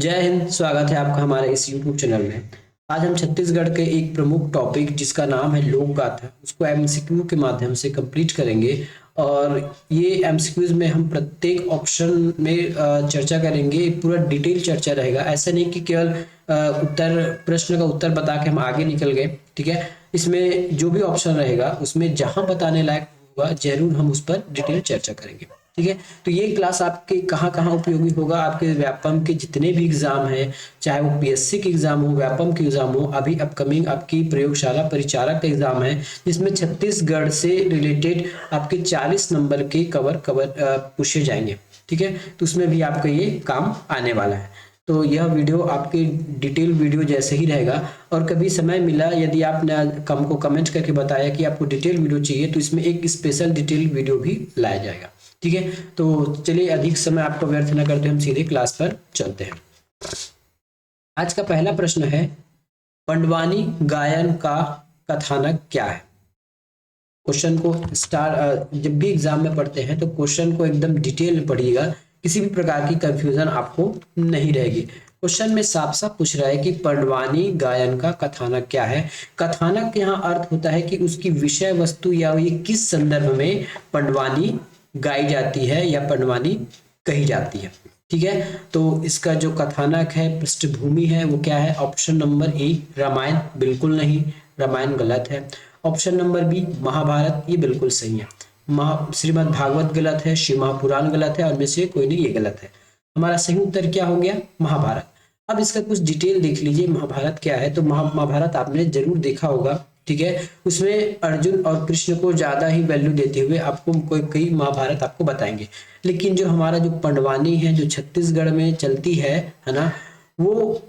जय हिंद। स्वागत है आपका हमारे इस YouTube चैनल में। आज हम छत्तीसगढ़ के एक प्रमुख टॉपिक जिसका नाम है लोक गाथा उसको एमसीक्यू के माध्यम से कंप्लीट करेंगे। और ये एमसीक्यूज में हम प्रत्येक ऑप्शन में चर्चा करेंगे। पूरा डिटेल चर्चा रहेगा। ऐसा नहीं कि केवल उत्तर प्रश्न का उत्तर बता के हम आगे निकल गए। ठीक है, इसमें जो भी ऑप्शन रहेगा उसमें जहां बताने लायक होगा जरूर हम उस पर डिटेल चर्चा करेंगे। ठीक है, तो ये क्लास आपके कहाँ कहाँ उपयोगी होगा? आपके व्यापम के जितने भी एग्जाम है, चाहे वो पीएससी के एग्जाम हो, व्यापम के एग्जाम हो, अभी अपकमिंग आपकी प्रयोगशाला परिचारक का एग्जाम है जिसमें छत्तीसगढ़ से रिलेटेड आपके 40 नंबर के कवर पूछे जाएंगे। ठीक है, तो उसमें भी आपका ये काम आने वाला है। तो यह वीडियो आपके डिटेल वीडियो जैसे ही रहेगा। और कभी समय मिला, यदि आपने हमको कमेंट करके बताया कि आपको डिटेल वीडियो चाहिए, तो इसमें एक स्पेशल डिटेल वीडियो भी लाया जाएगा। ठीक है, तो चलिए अधिक समय आपको व्यर्थ न करते हम सीधे क्लास पर चलते हैं। आज का पहला प्रश्न है, पंडवानी गायन का कथानक क्या है? क्वेश्चन को जब भी एग्जाम में पढ़ते हैं तो क्वेश्चन को एकदम डिटेल में पढ़िएगा, किसी भी प्रकार की कंफ्यूजन आपको नहीं रहेगी। क्वेश्चन में साफ साफ पूछ रहा है कि पंडवानी गायन का कथानक क्या है। कथानक यहाँ अर्थ होता है कि उसकी विषय वस्तु या ये किस संदर्भ में पंडवानी गाई जाती है या पंडवानी कही जाती है। ठीक है, तो इसका जो कथानक है, पृष्ठभूमि है, वो क्या है? ऑप्शन नंबर ए रामायण, बिल्कुल नहीं, रामायण गलत है। ऑप्शन नंबर बी महाभारत, ये बिल्कुल सही है। श्रीमद् भागवत गलत है, शिव महापुराण गलत है, और में से कोई नहीं, ये गलत है। हमारा सही उत्तर क्या हो गया? महाभारत। अब इसका कुछ डिटेल देख लीजिए, महाभारत क्या है। तो महाभारत आपने जरूर देखा होगा। ठीक है, उसमें अर्जुन और कृष्ण को ज्यादा ही वैल्यू देते हुए आपको कई महाभारत आपको बताएंगे। लेकिन जो हमारा जो पंडवानी है, जो छत्तीसगढ़ में चलती है ना, वो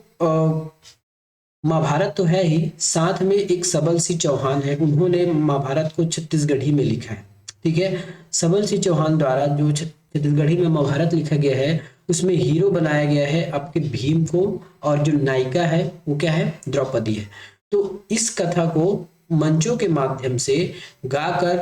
महाभारत तो है ही, साथ में एक सबल सिंह चौहान है, उन्होंने महाभारत को छत्तीसगढ़ी में लिखा है। ठीक है, सबल सिंह चौहान द्वारा जो छत्तीसगढ़ी में महाभारत लिखा गया है, उसमें हीरो बनाया गया है आपके भीम को, और जो नायिका है वो क्या है? द्रौपदी है। तो इस कथा को मंचों के माध्यम से गाकर,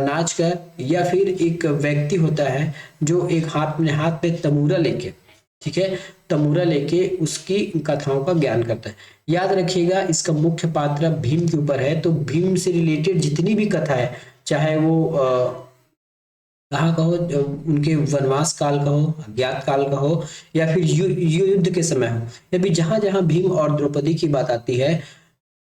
नाचकर, या फिर एक व्यक्ति होता है जो एक हाथ पे तमूरा लेके, ठीक है, तमूरा लेके उसकी कथाओं का ज्ञान करता है। याद रखिएगा, इसका मुख्य पात्र भीम के ऊपर है। तो भीम से रिलेटेड जितनी भी कथा है, चाहे वो कहाँ का हो, उनके वनवास काल का हो, अज्ञात काल का हो, या फिर युद्ध के समय हो, या फिर जहां जहां भीम और द्रौपदी की बात आती है,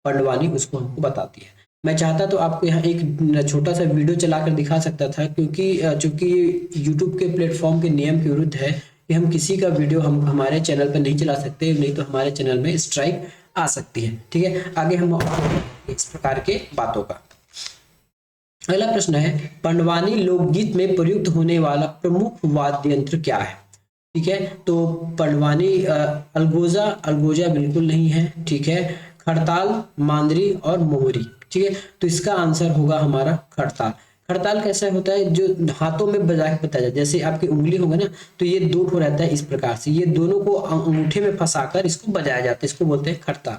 पंडवानी उसको हमको बताती है। मैं चाहता तो आपको यहाँ एक छोटा सा वीडियो चलाकर दिखा सकता था, क्योंकि चूंकि YouTube के प्लेटफॉर्म के नियम के विरुद्ध है कि हम किसी का वीडियो हम हमारे चैनल पर नहीं चला सकते, नहीं तो हमारे चैनल में स्ट्राइक आ सकती है। ठीक है, आगे हम इस प्रकार के बातों का। अगला प्रश्न है, पंडवानी लोकगीत में प्रयुक्त होने वाला प्रमुख वाद्य यंत्र क्या है? ठीक है, तो पंडवानी अलगोजा बिल्कुल नहीं है। ठीक है, खड़ताल, मांदरी और मोहरी। ठीक है, तो इसका आंसर होगा हमारा खड़ताल। खड़ताल कैसा होता है? जो हाथों में बजा के बताया जाए, जैसे आपकी उंगली होगा ना, तो ये दो ठो रहता है इस प्रकार से, ये दोनों को अंगूठे में फंसाकर इसको बजाया जाता है, इसको बोलते हैं खड़ताल।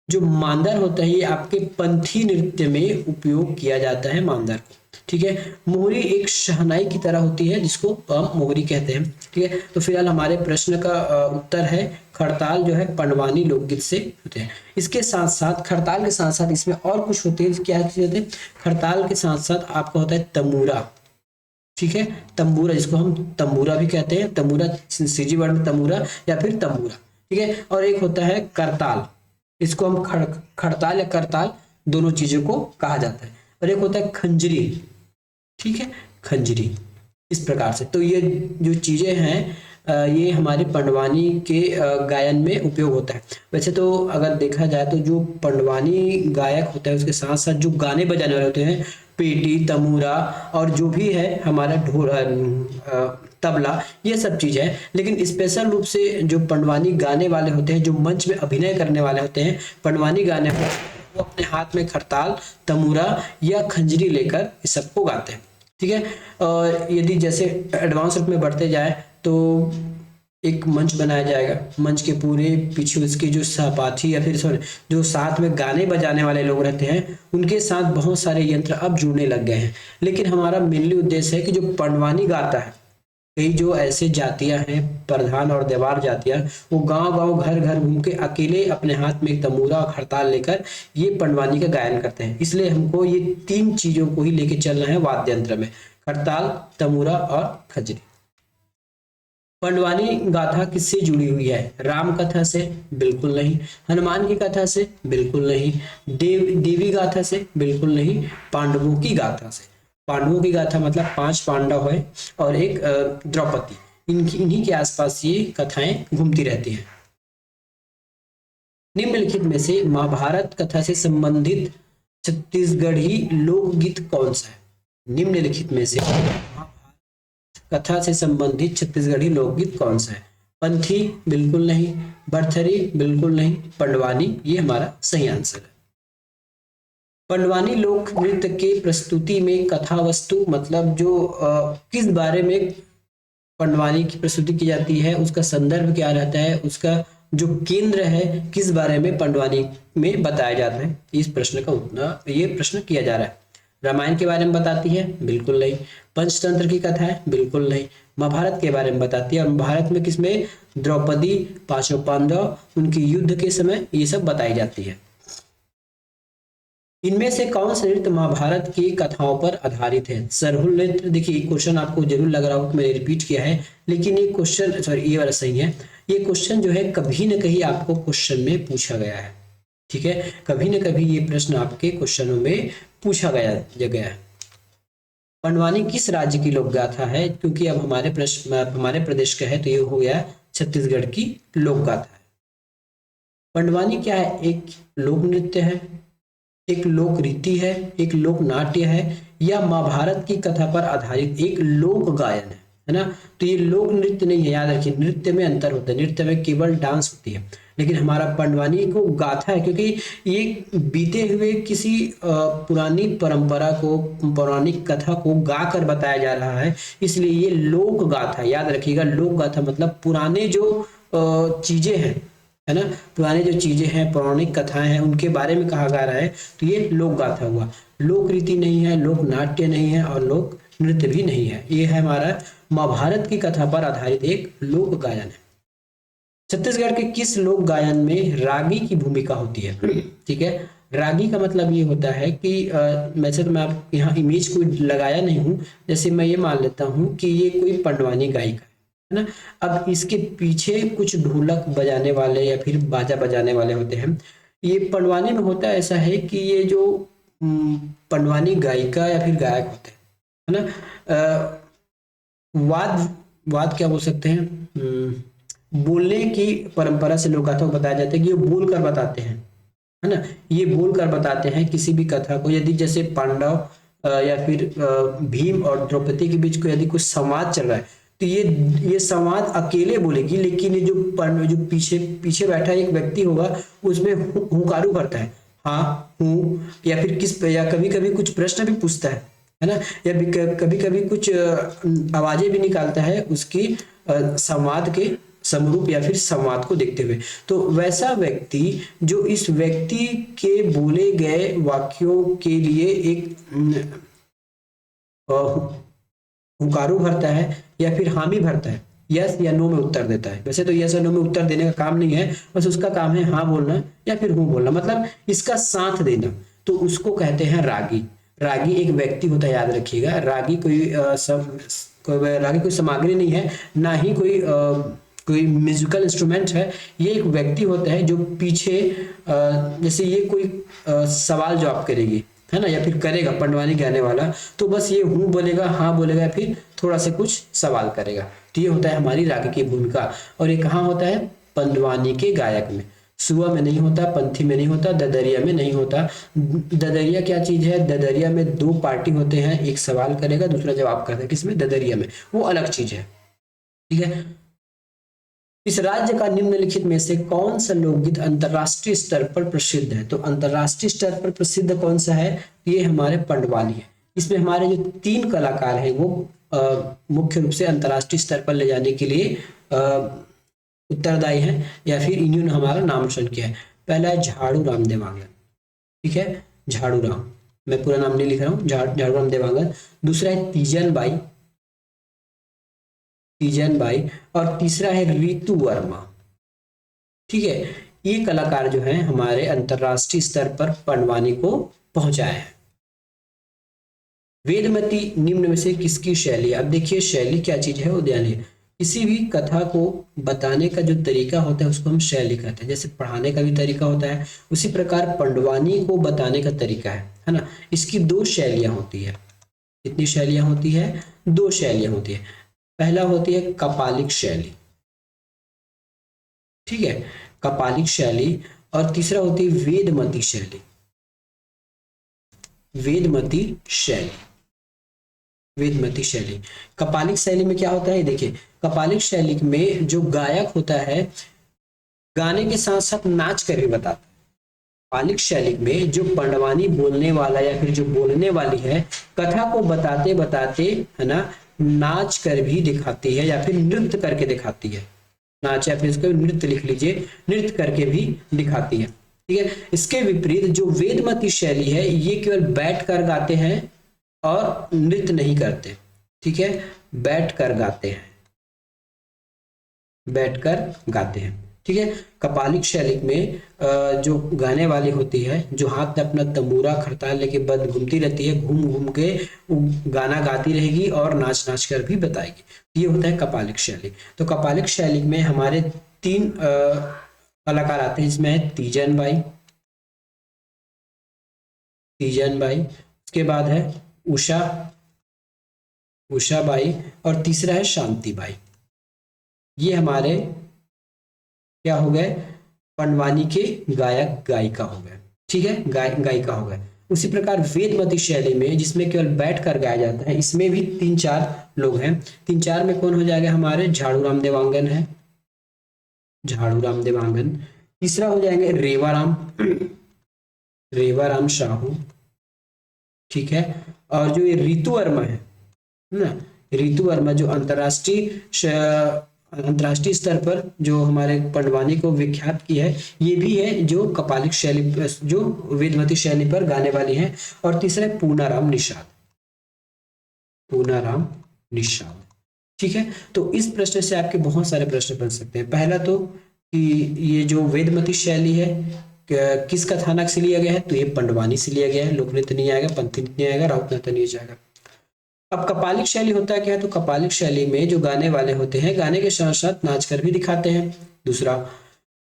जो मांदर होता है, ये आपके पंथी नृत्य में उपयोग किया जाता है मांदर को। ठीक है, मोहरी एक शहनाई की तरह होती है जिसको हम मोहरी कहते हैं। ठीक है, तो फिलहाल हमारे प्रश्न का उत्तर है खड़ताल जो है पंडवानी लोकगीत से होते हैं। इसके साथ साथ, खड़ताल के साथ साथ इसमें और कुछ होते हैं। क्या चीज होते हैं? खड़ताल के साथ साथ आपका होता है तमूरा। ठीक है, तंबूरा, जिसको हम तंबूरा भी कहते हैं, तमूरा, सीजी वर्ड में तमूरा या फिर तंबूरा। ठीक है, और एक होता है करताल, इसको हम खड़ताल या करताल दोनों चीजों को कहा जाता है। और एक होता है खंजरी। ठीक है, खंजरी, इस प्रकार से। तो ये जो चीजें हैं, ये हमारे पंडवानी के गायन में उपयोग होता है। वैसे तो अगर देखा जाए तो जो पंडवानी गायक होता है उसके साथ साथ जो गाने बजाने वाले होते हैं, पेटी, तमूरा और जो भी है हमारा ढोल, तबला, ये सब चीज है। लेकिन स्पेशल रूप से जो पंडवानी गाने वाले होते हैं, जो मंच में अभिनय करने वाले होते हैं, पंडवानी गाने पर, वो अपने हाथ में खड़ताल, तमूरा या खंजरी लेकर इस सबको गाते हैं। ठीक है, और यदि जैसे एडवांस रूप में बढ़ते जाए तो एक मंच बनाया जाएगा, मंच के पूरे पीछे उसके जो सहपाठी या फिर जो साथ में गाने बजाने वाले लोग रहते हैं, उनके साथ बहुत सारे यंत्र अब जुड़ने लग गए हैं। लेकिन हमारा मेनली उद्देश्य है कि जो पंडवानी गाता है कई जो ऐसे जातियां हैं, प्रधान और देवार जातियां, वो गांव गांव घर घर घूम के अकेले अपने हाथ में एक तमूरा और खड़ताल लेकर ये पंडवानी का गायन करते हैं। इसलिए हमको ये तीन चीजों को ही लेके चलना है वाद्य यंत्र में, खड़ताल, तमूरा और खजरी। पंडवानी गाथा किससे जुड़ी हुई है? राम कथा से? बिल्कुल नहीं। हनुमान की कथा से? बिल्कुल नहीं। देवी गाथा से? बिल्कुल नहीं। पांडवों की गाथा से। पांडवों की गाथा मतलब 5 पांडव है और एक द्रौपदी, इन्हीं के आसपास ये कथाएं घूमती रहती हैं। निम्नलिखित में से महाभारत कथा से संबंधित छत्तीसगढ़ी लोकगीत कौन सा है? निम्नलिखित में से कथा से संबंधित छत्तीसगढ़ी लोकगीत कौन सा है? पंथी? बिल्कुल नहीं। बरथरी? बिल्कुल नहीं। पंडवानी ये हमारा सही आंसर है। पंडवानी लोक नृत्य के प्रस्तुति में कथा वस्तु मतलब जो किस बारे में पंडवानी की प्रस्तुति की जाती है, उसका संदर्भ क्या रहता है, उसका जो केंद्र है किस बारे में पंडवानी में बताया जाता है, इस प्रश्न का उत्तर ये प्रश्न किया जा रहा है। रामायण के बारे में बताती है? बिल्कुल नहीं। पंचतंत्र की कथा है? बिल्कुल नहीं। महाभारत के बारे में बताती है, और महाभारत में किसमें द्रौपदी, 5 पांडव, उनकी युद्ध के समय ये सब बताई जाती है। इनमें से कौन सा नृत्य महाभारत की कथाओं पर आधारित है? सरहुल नृत्य। देखिए क्वेश्चन आपको जरूर लग रहा होगा कि मैंने रिपीट किया है, लेकिन ये क्वेश्चन, सॉरी ये वाला सही है, ये क्वेश्चन जो है कभी न कहीं आपको क्वेश्चन में पूछा गया है। ठीक है, कभी न कभी ये प्रश्न आपके क्वेश्चनों में पूछा गया है। पंडवानी किस राज्य की लोक गाथा है? क्योंकि अब हमारे प्रदेश का है तो ये हो गया छत्तीसगढ़ की लोक गाथा है। पंडवानी क्या है? एक लोक नृत्य है, एक लोक रीति है, एक लोक नाट्य है, या महाभारत की कथा पर आधारित एक लोक गायन है ना? तो ये लोक नृत्य नहीं है, याद रखिए, नृत्य में अंतर होता है, नृत्य में केवल डांस होती है, लेकिन हमारा पंडवानी को गाथा है, क्योंकि ये बीते हुए किसी पुरानी परंपरा को, पौराणिक कथा को गाकर बताया जा रहा है, इसलिए ये लोक गाथा। याद रखिएगा, लोक गाथा मतलब पुराने जो चीजें हैं, है ना, पुराने जो चीजें हैं, पौराणिक कथाएं हैं, उनके बारे में कहा जा रहा है, तो ये लोक गाथा हुआ। लोक रीति नहीं है, लोक नाट्य नहीं है, और लोक नृत्य भी नहीं है। ये है हमारा महाभारत की कथा पर आधारित एक लोक गायन है। छत्तीसगढ़ के किस लोक गायन में रागी की भूमिका होती है? ठीक है, रागी का मतलब ये होता है कि वैसे तो मैं आप यहाँ इमेज कोई लगाया नहीं हूँ, जैसे मैं ये मान लेता हूँ कि ये कोई पंडवानी गायिका है ना, अब इसके पीछे कुछ ढोलक बजाने वाले या फिर बाजा बजाने वाले होते हैं। ये पंडवानी में होता ऐसा है कि ये जो पंडवानी गायिका या फिर गायक होते हैं, है ना, वाद वाद क्या बोल सकते हैं, बोलने की परंपरा से लोक गाथा को बताया जाता है कि ये बोल कर बताते हैं, है ना, ये बोल कर बताते हैं किसी भी कथा को। यदि जैसे पांडव या फिर भीम और द्रौपदी के बीच को यदि कुछ संवाद चल रहा है, तो ये संवाद अकेले बोलेगी, लेकिन ये जो पीछे पीछे बैठा एक व्यक्ति होगा, उसमें हुंकारू करता है, हाँ हूँ, या फिर या कभी कभी कुछ प्रश्न भी पूछता है ना, या कभी कभी कुछ आवाजें भी निकालता है उसकी संवाद के समरूप या फिर संवाद को देखते हुए। तो वैसा व्यक्ति जो इस व्यक्ति के बोले गए वाक्यों के लिए एक हुंकारू भरता है या फिर हामी भरता है, यस या नो में उत्तर देता है। वैसे तो यस या नो में उत्तर देने का काम नहीं है, बस उसका काम है हाँ बोलना या फिर हूँ बोलना, मतलब इसका साथ देना, तो उसको कहते हैं रागी। रागी एक व्यक्ति होता है, याद रखिएगा, रागी रागी कोई सामग्री नहीं है, ना ही कोई म्यूजिकल इंस्ट्रूमेंट है, ये एक व्यक्ति होता है जो पीछे जैसे ये कोई सवाल जवाब करेगी, है ना, या फिर करेगा पंडवानी गाने वाला, तो बस ये हूँ बोलेगा, हाँ बोलेगा, फिर थोड़ा सा कुछ सवाल करेगा। तो ये होता है हमारी रागी की भूमिका। और ये कहाँ होता है? पंडवानी के गायक में। सुआ में नहीं होता, पंथी में नहीं होता, ददरिया में नहीं होता। ददरिया क्या चीज है? ददरिया में 2 पार्टी होते हैं, एक सवाल करेगा, दूसरा जवाब करता है, किसमें? ददरिया में, वो अलग चीज है। ठीक है, इस राज्य का निम्नलिखित में से कौन सा लोकगीत अंतरराष्ट्रीय स्तर पर प्रसिद्ध है? तो अंतरराष्ट्रीय स्तर पर प्रसिद्ध कौन सा है? ये हमारे पंडवानी है। इसमें हमारे जो 3 कलाकार हैं वो मुख्य रूप से अंतरराष्ट्रीय स्तर पर ले जाने के लिए उत्तरदायी हैं, या फिर इन्होंने हमारा नाम रोशन किया है। पहला है झाड़ू राम देवांगन, ठीक है, झाड़ू राम, मैं पूरा नाम नहीं लिख रहा हूँ, झाड़ू राम देवांगन। दूसरा है तीजन बाई, तीजन बाई, और तीसरा है रितु वर्मा। ठीक है, ये कलाकार जो हैं हमारे अंतरराष्ट्रीय स्तर पर पंडवानी को पहुंचाए हैं। वेदमती निम्न में से किसकी शैली? अब देखिए शैली क्या चीज है, उद्यान है। किसी भी कथा को बताने का जो तरीका होता है उसको हम शैली कहते हैं। जैसे पढ़ाने का भी तरीका होता है, उसी प्रकार पंडवानी को बताने का तरीका है ना। इसकी दो शैलियां होती है। कितनी शैलियां होती है? दो शैलियां होती है। पहला होती है कपालिक शैली, ठीक है, कपालिक शैली, और तीसरा होती है वेदमती शैली। वेदमती शैली, वेदमती शैली। कपालिक शैली में क्या होता है, देखिए कपालिक शैली में जो गायक होता है गाने के साथ साथ नाच कर भी बताता है। कपालिक शैली में जो पंडवानी बोलने वाला या फिर जो बोलने वाली है कथा को बताते बताते, है ना, नाच कर भी दिखाती है या फिर नृत्य करके दिखाती है। नाच या फिर इसको नृत्य लिख लीजिए, नृत्य करके भी दिखाती है। ठीक है, इसके विपरीत जो वेदमती शैली है ये केवल बैठ कर गाते हैं और नृत्य नहीं करते। ठीक है, बैठ कर गाते हैं, बैठकर गाते हैं। ठीक है, कपालिक शैली में जो गाने वाली होती है, जो हाथ में अपना तंबूरा खड़ताल लेके बद घूमती रहती है, घूम घूम के गाना गाती रहेगी और नाच नाच कर भी बताएगी। ये होता है कपालिक शैली। तो कपालिक शैली में हमारे तीन कलाकार आते हैं, इसमें है तीजन बाई, तीजन बाई, उसके बाद है उषा, उषा बाई, और तीसरा है शांति बाई। ये हमारे क्या हो गए, पंडवानी के गायक गायिका हो गए। ठीक है, गायिका हो गए। उसी प्रकार वेदमती शैली में जिसमें केवल बैठ कर गाया जाता है, इसमें भी तीन चार लोग हैं। तीन चार में कौन हो जाएगा, हमारे झाड़ूराम देवांगन है, झाड़ूराम देवांगन। तीसरा हो जाएंगे रेवाराम, रेवाराम साहू। ठीक है, और जो ये रितु वर्मा है ना, रितु वर्मा जो अंतर्राष्ट्रीय स्तर पर जो हमारे पंडवानी को विख्यात की है, ये भी है जो कपालिक शैली, जो वेदमती शैली पर गाने वाली है। और तीसरा है पूनाराम निषाद, पूनाराम निषाद। ठीक है, तो इस प्रश्न से आपके बहुत सारे प्रश्न बन सकते हैं। पहला तो कि ये जो वेदमती शैली है किस कथानक से लिया गया है, तो ये पंडवानी से लिया गया है। लोक नृत्य नहीं आएगा, पंथी नृत्य नहीं आएगा, राउत नृत्य नहीं जाएगा। अब कपालिक शैली होता है क्या है, तो कपालिक शैली में जो गाने वाले होते हैं गाने के साथ साथ नाच कर भी दिखाते हैं। दूसरा,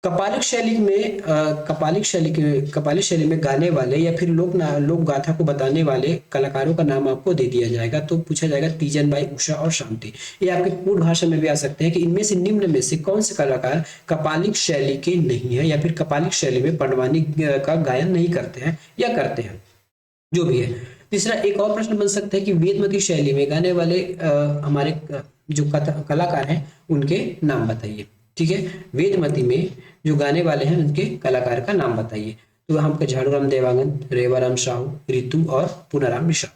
कपालिक शैली में कपालिक शैली में गाने वाले या फिर लोक गाथा को बताने वाले कलाकारों का नाम आपको दे दिया जाएगा। तो पूछा जाएगा तीजन बाई, उषा और शांति। ये आपके पूर्ण भाषा में भी आ सकते हैं कि इनमें से निम्न में से कौन से कलाकार कपालिक शैली के नहीं है या फिर कपालिक शैली में पंडवानी का गायन नहीं करते हैं या करते हैं, जो भी है। तीसरा, एक और प्रश्न बन सकता है कि वेदमती शैली में गाने वाले हमारे जो कलाकार हैं उनके नाम बताइए। ठीक है, वेदमती में जो गाने वाले हैं उनके कलाकार का नाम बताइए। तो हमको झाड़ूराम देवांगन, रेवाराम साहू, रितु और पूनाराम निषाद।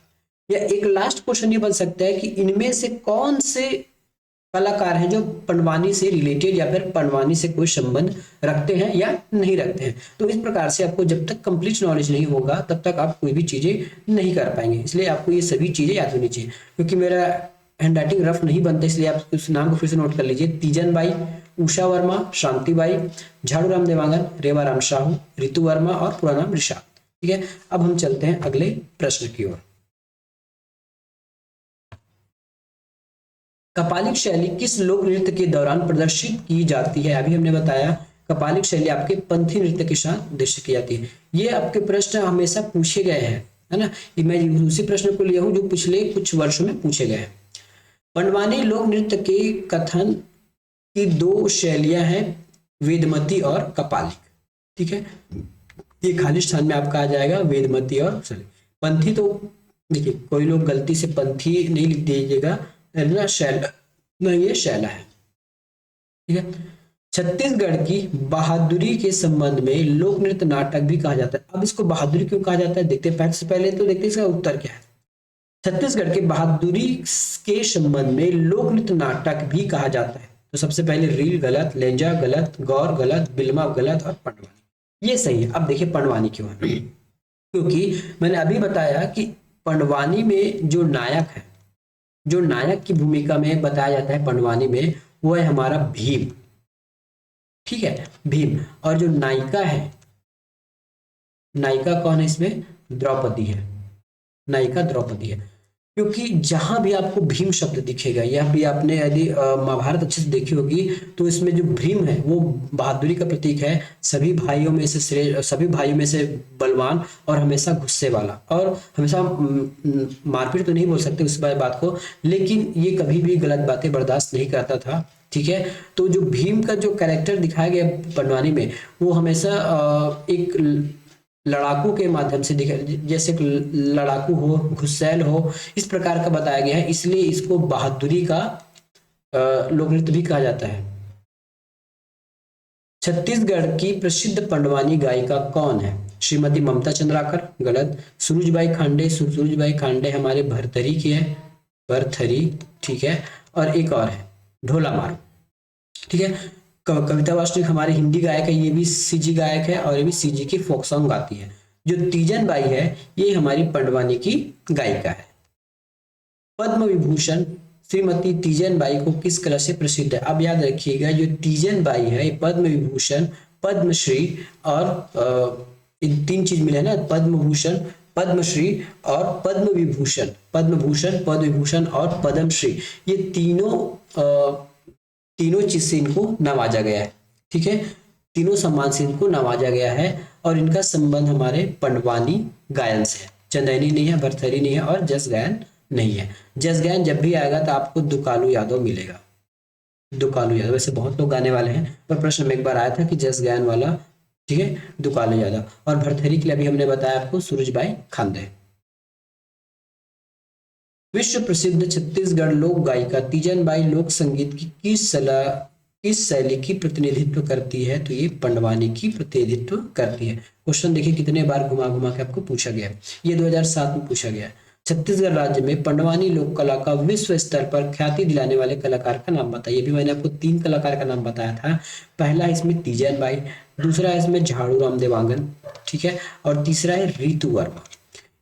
या एक लास्ट क्वेश्चन ये बन सकता है कि इनमें से कौन से कलाकार हैं जो पंडवानी से रिलेटेड या फिर पंडवानी से कोई संबंध रखते हैं या नहीं रखते हैं। तो इस प्रकार से आपको जब तक कंप्लीट नॉलेज नहीं होगा तब तक आप कोई भी चीजें नहीं कर पाएंगे। इसलिए आपको ये सभी चीजें याद होनी चाहिए। क्योंकि मेरा हैंडराइटिंग रफ नहीं बनता, इसलिए आप उस नाम को फिर से नोट कर लीजिए। तीजन बाई, उषा वर्मा, शांति बाई, झाड़ूराम देवांगन, रेवाराम साहू, रितु वर्मा और पूनाराम निषाद। ठीक है, अब हम चलते हैं अगले प्रश्न की ओर। कपालिक शैली किस लोक नृत्य के दौरान प्रदर्शित की जाती है? अभी हमने बताया कपालिक शैली आपके पंथी नृत्य के साथ प्रदर्शित की जाती है। ये आपके प्रश्न हमेशा पूछे गए हैं, है ना। मैं उसी प्रश्न को लिया हूं जो पिछले कुछ वर्षों में पूछे गए हैं। पंडवानी लोक नृत्य के कथन की दो शैलियां हैं, वेदमती और कपालिक। ठीक है, ये खाली स्थान में आपका आ जाएगा वेदमती और पंथी। तो देखिए कोई लोग गलती से पंथी नहीं लिख दीजिएगा, शैला नहीं, ये शैला है। ठीक है, छत्तीसगढ़ की बहादुरी के संबंध में लोक नृत्य नाटक भी कहा जाता है। अब इसको बहादुरी क्यों कहा जाता है देखते हैं। पहले तो देखते हैं इसका उत्तर क्या है। छत्तीसगढ़ के बहादुरी के संबंध में लोक नृत्य नाटक भी कहा जाता है। तो सबसे पहले रील गलत, लेंजा गलत, गौर गलत, बिल्मा गलत और पंडवानी ये सही है। अब देखिए पंडवानी क्यों है, क्योंकि मैंने अभी बताया कि पंडवानी में जो नायक है जो नायक की भूमिका में बताया जाता है पंडवानी में, वो है हमारा भीम। ठीक है, भीम। और जो नायिका है, नायिका कौन है इसमें? द्रौपदी है। नायिका द्रौपदी है। क्योंकि जहां भी आपको भीम शब्द दिखेगा, या भी आपने यदि महाभारत अच्छे से देखी होगी, तो इसमें जो भीम है वो बहादुरी का प्रतीक है, सभी भाइयों में से सभी भाइयों में से बलवान, और हमेशा गुस्से वाला, और हमेशा मारपीट तो नहीं बोल सकते उस बात को, लेकिन ये कभी भी गलत बातें बर्दाश्त नहीं करता था। ठीक है, तो जो भीम का जो कैरेक्टर दिखाया गया पंडवानी में, वो हमेशा एक लड़ाकू के माध्यम से दिखा, जैसे लड़ाकू हो, घुसैल हो, इस प्रकार का बताया गया है, इसलिए इसको बहादुरी का लोकनृत्य भी कहा जाता है। छत्तीसगढ़ की प्रसिद्ध पंडवानी गायिका कौन है? श्रीमती ममता चंद्राकर, गलत। सूरजबाई खांडे, सूरजबाई खांडे हमारे भरथरी की है, भरथरी। ठीक है, और एक और है ढोला मारू। ठीक है, कविता वासनिक हमारे हिंदी गायक है, ये भी सीजी गायक है, और ये भी सीजी की फोक सॉन्ग गाती है। जो तीजन बाई है, ये हमारी पंडवानी की गायिका है। पद्म विभूषण श्रीमती तीजन बाई को किस कला से प्रसिद्ध है? अब याद रखिएगा, जो तीजन बाई है, पद्म विभूषण, पद्मश्री और इन तीन चीज मिले ना, पद्म भूषण, पद्मश्री और पद्म विभूषण। पद्म भूषण, पद्म विभूषण और पद्मश्री, ये तीनों चीज से इनको नवाजा गया है। ठीक है, तीनों सम्मान से इनको नवाजा गया है, और इनका संबंध हमारे पंडवानी गायन से है। चंदैनी नहीं है, भरथरी नहीं है, और जस गायन नहीं है। जस गायन जब भी आएगा तो आपको दुकालू यादव मिलेगा, दुकालू यादव। वैसे बहुत लोग गाने वाले हैं, पर प्रश्न में एक बार आया था कि जस गायन वाला, ठीक है, दुकालू यादव। और भरथरी के लिए अभी हमने बताया आपको सूरजबाई खांडे। विश्व प्रसिद्ध छत्तीसगढ़ लोक गायिका तीजन बाई लोक संगीत की किस शैली की प्रतिनिधित्व करती है? तो ये पंडवानी की प्रतिनिधित्व करती है। क्वेश्चन देखिए कितने बार घुमा घुमा के आपको पूछा गया है। ये 2007 में पूछा गया है। छत्तीसगढ़ राज्य में पंडवानी लोक कला का विश्व स्तर पर ख्याति दिलाने वाले कलाकार का नाम बताइए। भी मैंने आपको 3 कलाकार का नाम बताया था। पहला है इसमें तीजन बाई, दूसरा है इसमें झाड़ू राम देवांगन, ठीक है, और तीसरा है रितु वर्मा।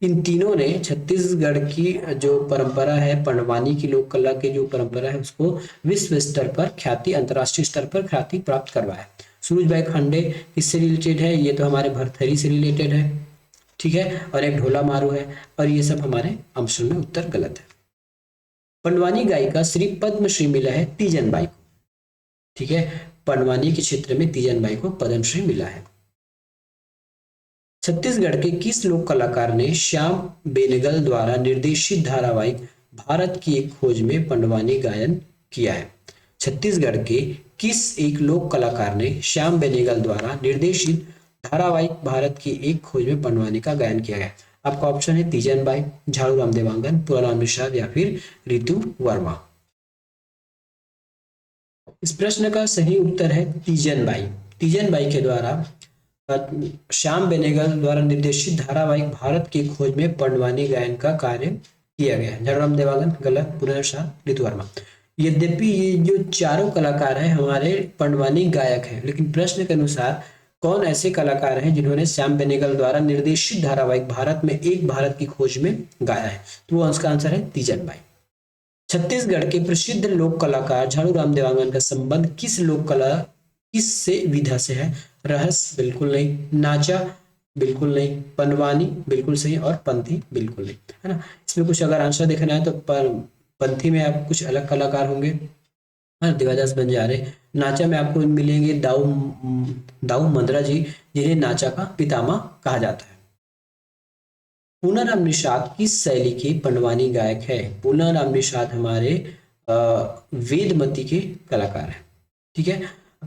इन तीनों ने छत्तीसगढ़ की जो परंपरा है, पंडवानी की लोक कला की जो परंपरा है, उसको विश्व स्तर पर ख्याति, अंतर्राष्ट्रीय स्तर पर ख्याति प्राप्त करवाया। सूरजबाई खांडे किससे रिलेटेड है? ये तो हमारे भरथरी से रिलेटेड है, ठीक है, और एक ढोला मारू है, और ये सब हमारे ऑप्शन में उत्तर गलत है। पंडवानी गायिका श्री पद्मश्री मिला है तीजन बाई को, ठीक है, पंडवानी के क्षेत्र में तीजन बाई को पद्मश्री मिला है। छत्तीसगढ़ के किस लोक कलाकार ने श्याम बेनेगल द्वारा निर्देशित धारावाहिक भारत की एक खोज में पंडवानी गायन किया है? छत्तीसगढ़ के किस एक लोक कलाकार ने श्याम बेनेगल द्वारा निर्देशित धारावाहिक भारत की एक खोज में पंडवानी का गायन किया है? आपका ऑप्शन है तीजन बाई, झाड़ू राम देवांगन, पूराराम निषाद या फिर रितु वर्मा। इस प्रश्न का सही उत्तर है तीजन बाई। तीजन बाई के द्वारा श्याम बेनेगल द्वारा निर्देशित धारावाहिक भारत की खोज में पंडवानी गायन का कार्य किया गया। झाड़ू राम देवांगन गलत, पूराराम निषाद, रितु वर्मा। यद्यपि ये जो चारों कलाकार हैं हमारे पंडवानी गायक हैं, लेकिन प्रश्न के अनुसार कौन ऐसे कलाकार हैं जिन्होंने श्याम बेनेगल द्वारा निर्देशित धारावाहिक भारत में एक भारत की खोज में गाया है? तो वो उसका आंसर है तीजन बाई। छत्तीसगढ़ के प्रसिद्ध लोक कलाकार झाड़ू राम देवांगन का संबंध किस लोक कला, किस से विधा से है? रहस बिल्कुल नहीं, नाचा बिल्कुल नहीं, पंडवानी बिल्कुल सही, और पंथी बिल्कुल नहीं, है ना। इसमें कुछ अगर आंसर देखना है तो पंथी में आप कुछ अलग कलाकार होंगे, देवादास बंजारे। नाचा में आपको मिलेंगे दाऊ मंद्रा जी, जिन्हें नाचा का पितामह कहा जाता है। पूर्णाराम निषाद किस शैली के पंडवानी गायक है? पूर्णाराम निषाद हमारे वेदमती के कलाकार हैं, ठीक है।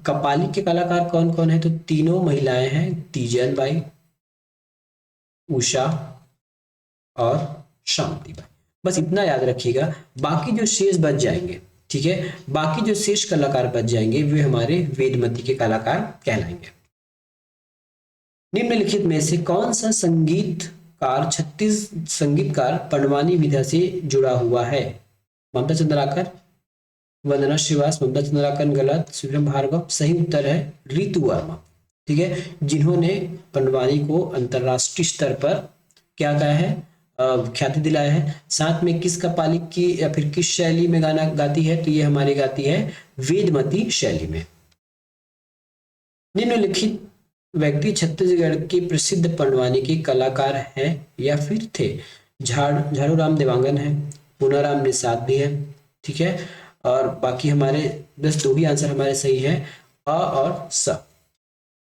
कपाली के कलाकार कौन कौन है? तो तीनों महिलाएं हैं, तीजन बाई, उषा और शांति बाई। बस इतना याद रखिएगा। बाकी जो शेष बच जाएंगे, ठीक है, बाकी जो शेष कलाकार बच जाएंगे वे हमारे वेदमती के कलाकार कहलाएंगे। निम्नलिखित में से कौन सा संगीतकार पंडवानी विधा से जुड़ा हुआ है? ममता चंद्राकर, वंदना श्रीवास, ममता चंद्राकर गलत, शिवराम भार्गव। सही उत्तर है रितु वर्मा, ठीक है, जिन्होंने पंडवानी को अंतरराष्ट्रीय स्तर पर क्या कहा है, ख्याति दिलाया है। साथ में किस कपालिक की या फिर किस शैली में गाना गाती है, तो ये हमारी गाती है वेदमती शैली में। निम्नलिखित व्यक्ति छत्तीसगढ़ के प्रसिद्ध पंडवानी के कलाकार हैं या फिर थे? झाड़ूराम देवांगन है, पूनाराम निषाद भी है, ठीक है। और बाकी हमारे बस दो ही आंसर हमारे सही है, अ और स।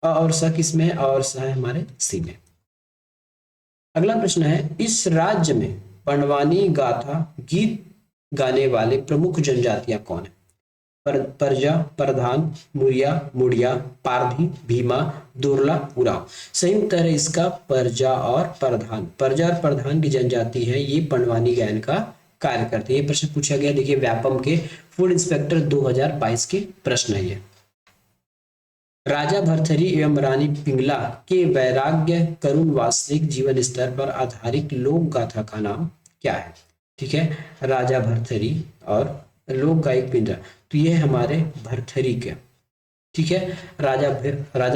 अ और स किसमें है? और स है हमारे सी में। अगला प्रश्न है, इस राज्य में पंडवानी गाथा गीत गाने वाले प्रमुख जनजातियां कौन है? परजा, प्रधान, मुरिया, मुड़िया, पारधी, भीमा, दुर्ला, उराव। सही उत्तर है इसका परजा और प्रधान। परजा और प्रधान की जनजाति है, ये पंडवानी गायन का कार्य करते हैं। ये प्रश्न पूछा गया, देखिए व्यापम के फूड इंस्पेक्टर 2022 के प्रश्न है ये। राजा भरथरी एवं रानी पिंगला के वैराग्य करुण वास्तविक जीवन स्तर पर आधारित लोक गाथा का नाम क्या है? ठीक है, राजा भरथरी और लोक गायक पिंगला, तो ये हमारे भरथरी के, ठीक है। राजा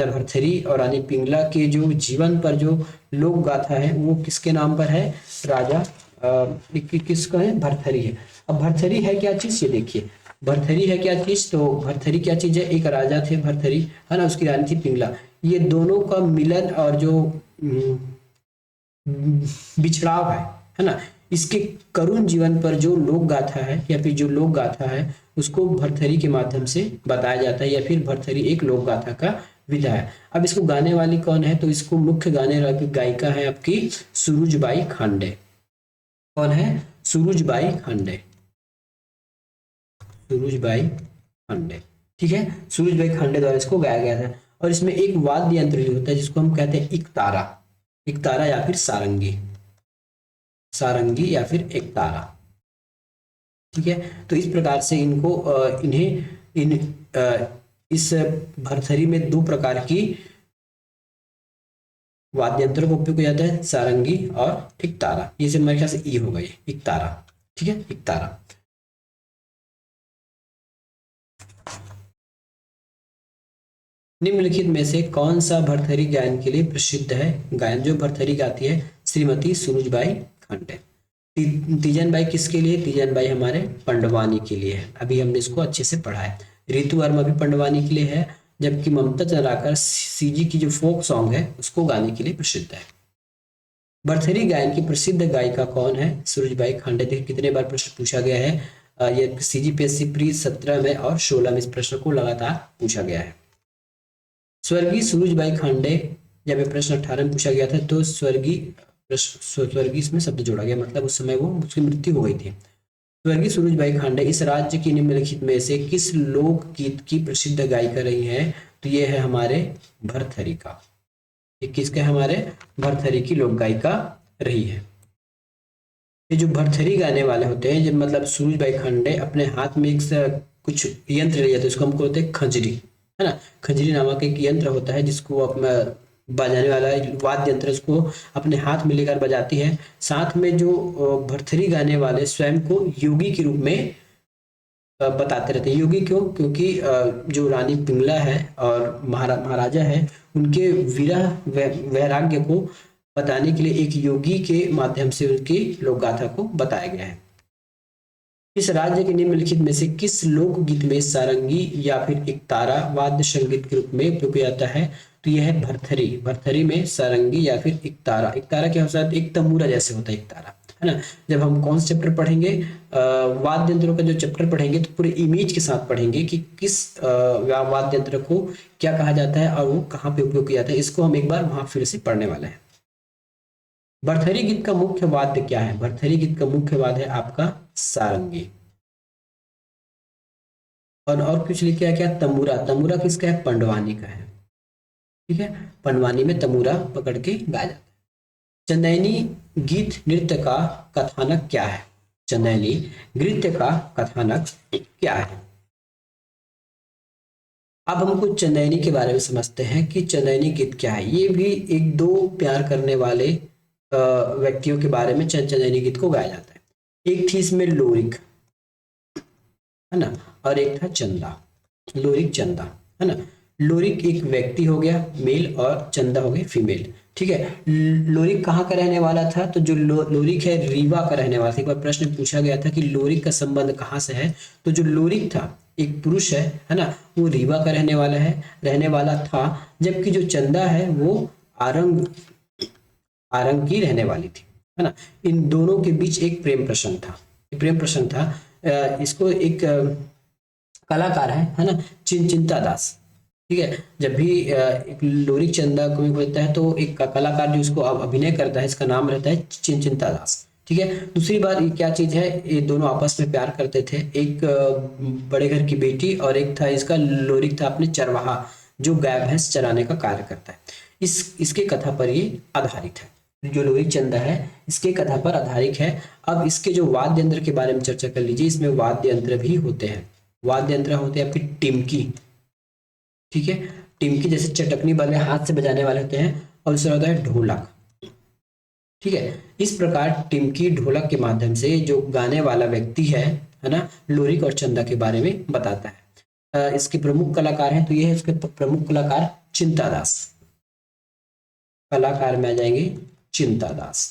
भरथरी और रानी पिंगला के जो जीवन पर जो लोक गाथा है वो किसके नाम पर है? राजा किसका है? भरथरी है। अब भरथरी है क्या चीज, ये देखिए भरथरी है क्या चीज, तो भरथरी क्या चीज है? एक राजा थे भरथरी, है ना, उसकी रानी थी पिंगला। ये दोनों का मिलन और जो बिछड़ाव है ना, इसके करुण जीवन पर जो लोक गाथा है या फिर जो लोक गाथा है उसको भरथरी के माध्यम से बताया जाता है, या फिर भरथरी एक लोक गाथा का विधा है। अब इसको गाने वाली कौन है? तो इसको मुख्य गाने वाली गायिका है आपकी सुरुजबाई खांडे। कौन है? सुरुजबाई खांडे। सुरुजबाई खांडे, ठीक है। सुरुजबाई खांडे द्वारा इसको गाया गया था। और इसमें एक वाद्य यंत्र जो होता है जिसको हम कहते हैं इकतारा, इकतारा या फिर सारंगी, सारंगी या फिर एकतारा, ठीक है। तो इस प्रकार से इनको इस भरथरी में दो प्रकार की वाद्य यंत्र का उपयोग किया जाता है, सारंगी और एकतारा। ये से मेरे ख्याल से ई होगा, ये एकतारा, ठीक है, एकतारा। निम्नलिखित में से कौन सा भरथरी गायन के लिए प्रसिद्ध है? गायन जो भरथरी गाती है श्रीमती सुरुजबाई खांडे। तीजन बाई किसके लिए? तीजन बाई हमारे पंडवानी के लिए है, अभी हमने इसको अच्छे से पढ़ा है। ऋतु वर्मा भी पंडवानी के लिए है, जबकि ममता चंद्राकर सीजी की जो फोक सॉन्ग है उसको गाने के लिए प्रसिद्ध है। भरथरी गायन की प्रसिद्ध गायिका कौन है? सुरुजबाई खांडे। देखिए कितने बार प्रश्न पूछा गया है, ये सीजीपीएससी प्री 17 में और 16 में इस प्रश्न को लगातार पूछा गया है। स्वर्गीय सुरुजबाई खांडे, जब ये प्रश्न 18 में पूछा गया था तो स्वर्गीय इसमें शब्द जोड़ा गया, मतलब उस समय वो उसकी मृत्यु हो गई थी। स्वर्गीय सुरुजबाई खांडे इस राज्य की निम्नलिखित में से किस लोक गीत की प्रसिद्ध गायिका रही है? तो ये है हमारे भरथरी का, ये किसका? हमारे भरथरी की लोक गायिका रही है। ये जो भरथरी गाने वाले होते हैं, जब मतलब सुरुजबाई खांडे अपने हाथ में एक कुछ यंत्र ले जाते हैं, उसको हम बोलते हैं खंजरी, है ना। खंजरी नामक एक यंत्र होता है जिसको अपना बजाने वाला वाद्य यंत्र उसको अपने हाथ में लेकर बजाती है। साथ में जो भरथरी गाने वाले स्वयं को योगी के रूप में बताते रहते हैं। योगी क्यों? क्योंकि जो रानी पिंगला है और महाराजा है, उनके विरह वैराग्य को बताने के लिए एक योगी के माध्यम से उनकी लोक गाथा को बताया गया है। इस राज्य के निम्नलिखित में से किस लोकगीत में सारंगी या फिर एकतारा वाद्य संगीत के रूप में उपयोग किया जाता है? तो यह है भरथरी। भरथरी में सारंगी या फिर एकतारा। एकतारा क्या होता है? एक तंबूरा जैसे होता है एकतारा, है ना। जब हम कौन से चैप्टर पढ़ेंगे, वाद्य यंत्रों का जो चैप्टर पढ़ेंगे तो पूरे इमेज के साथ पढ़ेंगे कि किस वाद्य यंत्र को क्या कहा जाता है और वो कहाँ पे उपयोग किया जाता है। इसको हम एक बार वहां फिर से पढ़ने वाले हैं। भरथरी गीत का मुख्य वाद्य क्या है? भरथरी गीत का मुख्य वाद्य है आपका सारंगी। और कुछ लिखा है क्या? तंबूरा। तंबूरा किसका है? पंडवानी का है, ठीक है। पंडवानी में तंबूरा पकड़ के गाया जाता है। चंदैनी गीत नृत्य का कथानक क्या है? चंदैनी नृत्य का कथानक क्या है? अब हम कुछ चंदैनी के बारे में समझते हैं कि चंदैनी गीत क्या है। ये भी एक दो प्यार करने वाले व्यक्तियों के बारे में चंदैनी गीत को गाया जाता है। एक थी इसमें लोरिक, है ना, और एक था चंदा। लोरिक चंदा, है ना। लोरिक एक व्यक्ति हो गया मेल और चंदा हो गए फीमेल। ठीक है। लोरिक कहाँ का रहने वाला था? तो जो लोरिक है रीवा का रहने वाला था। एक बार प्रश्न पूछा गया था कि लोरिक का संबंध कहाँ से है, तो जो लोरिक था एक पुरुष है ना, वो रीवा का रहने वाला था, जबकि जो चंदा है वो आरंग आरंग की रहने वाली थी, है ना। इन दोनों के बीच एक प्रेम प्रसंग था, इसको एक कलाकार है ना, चिंता दास। ठीक है, जब भी एक लोरिक चंदा को होता है तो एक कलाकार जो इसको अभिनय करता है, इसका नाम रहता है चिंता दास। ठीक है। दूसरी बात ये क्या चीज है, ये दोनों आपस में प्यार करते थे। एक बड़े घर की बेटी और एक था इसका लोरिक था अपने चरवाहा, जो गाय भैंस चराने का कार्य करता है। इसके कथा पर ये आधारित है। जो लोरिक चंदा है इसके कथा पर आधारित है। अब इसके जो वाद्य यंत्र के बारे में चर्चा कर लीजिए। इसमें वाद्य यंत्र भी होते हैं। वाद्य यंत्र होते हैं आपकी टिमकी। ठीक है, टिमकी जैसे चटकनी वाले हाथ से बजाने वाले होते हैं, और दूसरा होता है ढोलक। ठीक है, इस प्रकार टिमकी ढोलक के माध्यम से जो गाने वाला व्यक्ति है ना, लोरिक और चंदा के बारे में बताता है। इसके प्रमुख कलाकार हैं, तो ये है इसके प्रमुख कलाकार चिंतादास। कलाकार में आ जाएंगे चिंतादास।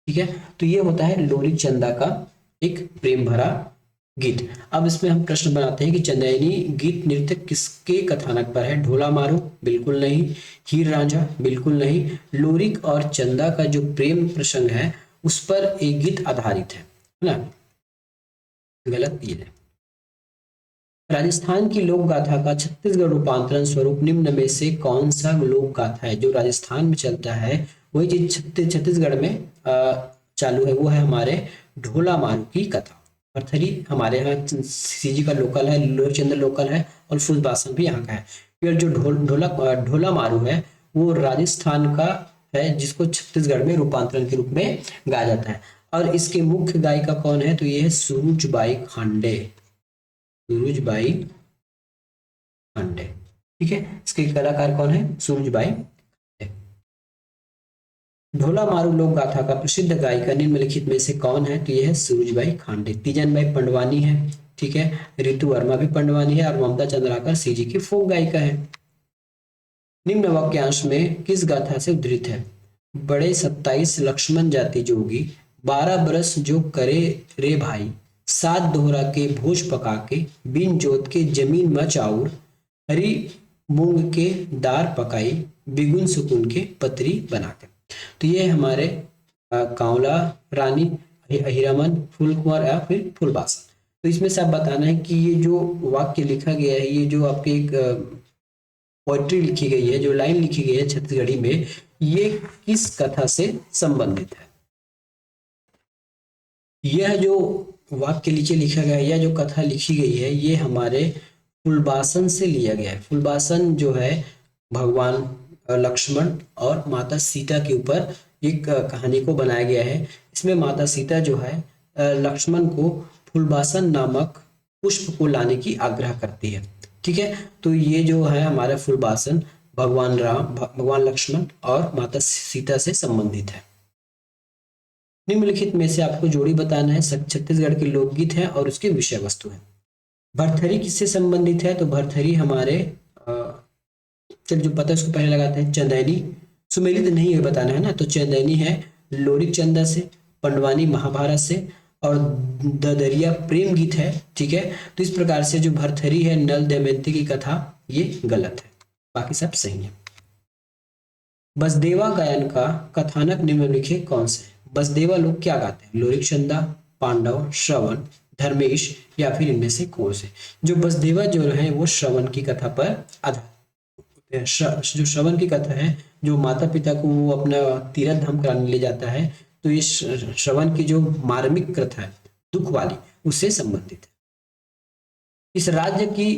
ठीक है, तो ये होता है लोरिक चंदा का एक प्रेम भरा गीत। अब इसमें हम प्रश्न बनाते हैं कि चंदेनी गीत नृत्य किसके कथानक पर है? ढोला मारू बिल्कुल नहीं, हीर रांझा बिल्कुल नहीं, लोरिक और चंदा का जो प्रेम प्रसंग है उस पर एक गीत आधारित है ना। गलत ये है। राजस्थान की लोक गाथा का छत्तीसगढ़ रूपांतरण स्वरूप निम्न में से कौन सा लोक गाथा है? जो राजस्थान में चलता है वही चीज छत्तीसगढ़ में चालू है, वो है हमारे ढोला मारू की कथा। पर्थरी हमारे यहाँ सीजी का लोकल है, लोकचंद्र लोकल है, और फुलबासन भी यहाँ का है। फिर जो ढोला मारू है वो राजस्थान का है, जिसको छत्तीसगढ़ में रूपांतरण के रूप में गाया जाता है। और इसके मुख्य गायिका कौन है? तो ये है सुरुजबाई खांडे। सुरुजबाई खांडे। ठीक है, इसके कलाकार कौन है? सुरुजबाई। ढोला मारू लोक गाथा का प्रसिद्ध गायिका निम्नलिखित में से कौन है? तो यह है सुरुजबाई खांडे। तीजनबाई पंडवानी है, ठीक है, ऋतु वर्मा भी पंडवानी है, और ममता चंद्राकर सीजी की फोक गायिका है। निम्न वाक्यांश में किस गाथा से उद्धृत है? बड़े 27 लक्ष्मण जाति जोगी, 12 बरस जो करे रे भाई, 7 दोहरा के भोज पका के, बिन जोत के जमीन मचाउर, हरी मूंग के दार पकाई, बिगुन सुकुन के पतरी बनाकर। तो ये हमारे कांवला रानी, हीरामन, फूलकुंवर या फिर फूलबासन। तो इसमें से आप बताना है कि ये जो वाक्य लिखा गया है, ये जो आपके एक पोएट्री लिखी गई है, जो लाइन लिखी गई है छत्तीसगढ़ी में, ये किस कथा से संबंधित है? यह जो वाक्य नीचे लिखा गया है, यह जो कथा लिखी गई है, ये हमारे फुलबासन से लिया गया है। फुलबासन जो है भगवान लक्ष्मण और माता सीता के ऊपर एक कहानी को बनाया गया है। इसमें माता सीता जो है लक्ष्मण को फुलबासन नामक पुष्प को लाने की आग्रह करती है। ठीक है, तो ये जो है हमारा फुलबासन भगवान राम, भगवान लक्ष्मण और माता सीता से संबंधित है। निम्नलिखित में से आपको जोड़ी बताना है। छत्तीसगढ़ के लोकगीत है और उसकी विषय वस्तु है। भरथरी किससे संबंधित है? तो भरथरी हमारे चल जो पता है उसको पहले लगाते हैं। चंदैनी, सुमेलित नहीं है बताना है ना, तो चंदैनी है लोरिक चंदा से, पंडवानी महाभारत से, और ददरिया प्रेम गीत है। ठीक है, तो इस प्रकार से जो भरथरी है नल दमयंती की कथा, ये गलत है, बाकी सब सही है। बसदेवा गायन का कथानक निम्नलिखित कौन से है? बसदेवा लोग क्या गाते हैं? लोरिक चंदा, पांडव, श्रवण, धर्मेश, या फिर इनमें से कौन से? जो बसदेवा जो है वो श्रवण की कथा पर आधारित। जो श्रवण की कथा है, जो माता पिता को वो अपना तीर्थ धाम कराने ले जाता है, तो ये श्रवण की जो मार्मिक कथा है, दुख वाली, उससे संबंधित है। इस राज्य की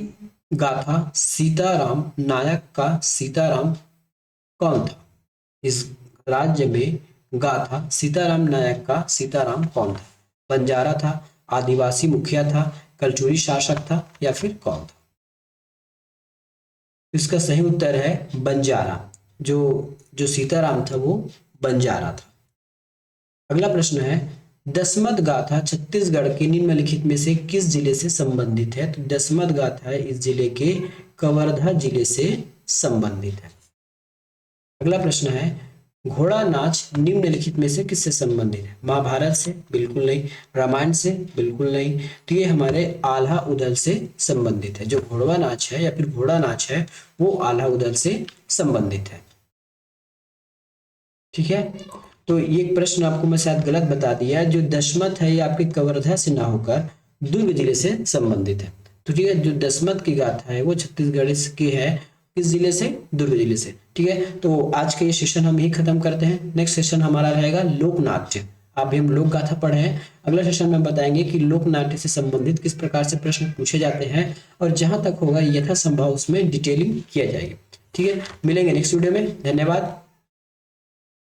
गाथा सीताराम नायक का सीताराम कौन था? इस राज्य में गाथा सीताराम नायक का सीताराम कौन था? बंजारा था, आदिवासी मुखिया था, कलचुरी शासक था, या फिर कौन था? इसका सही उत्तर है बंजारा। जो सीताराम था वो बंजारा था। अगला प्रश्न है, दशमत गाथा छत्तीसगढ़ के निम्नलिखित में से किस जिले से संबंधित है? तो दशमत गाथा इस जिले के कवर्धा जिले से संबंधित है। अगला प्रश्न है, घोड़ा नाच निम्नलिखित में से किससे संबंधित है? महाभारत से? बिल्कुल नहीं। रामायण से? बिल्कुल नहीं। तो ये हमारे आल्हा उदल से संबंधित है। जो घोड़वा नाच है या फिर घोड़ा नाच है वो आल्हा उदल से संबंधित है। ठीक है, तो ये प्रश्न आपको मैं शायद गलत बता दिया। जो दशमत है ये आपके कवर्धा से ना होकर दुर्ग जिले से संबंधित है। तो ठीक है, जो दशमत की गाथा है वो छत्तीसगढ़ की है। किस जिले से? दुर्ग जिले से। ठीक है, तो आज का ये सेशन हम यही खत्म करते हैं। नेक्स्ट सेशन हमारा रहेगा लोक नाट्य। अभी हम लोक गाथा पढ़े हैं, अगला सेशन में बताएंगे कि लोक नाट्य से संबंधित किस प्रकार से प्रश्न पूछे जाते हैं और जहां तक होगा यथासंभव उसमें डिटेलिंग किया जाएगी। ठीक है, मिलेंगे नेक्स्ट वीडियो में। धन्यवाद।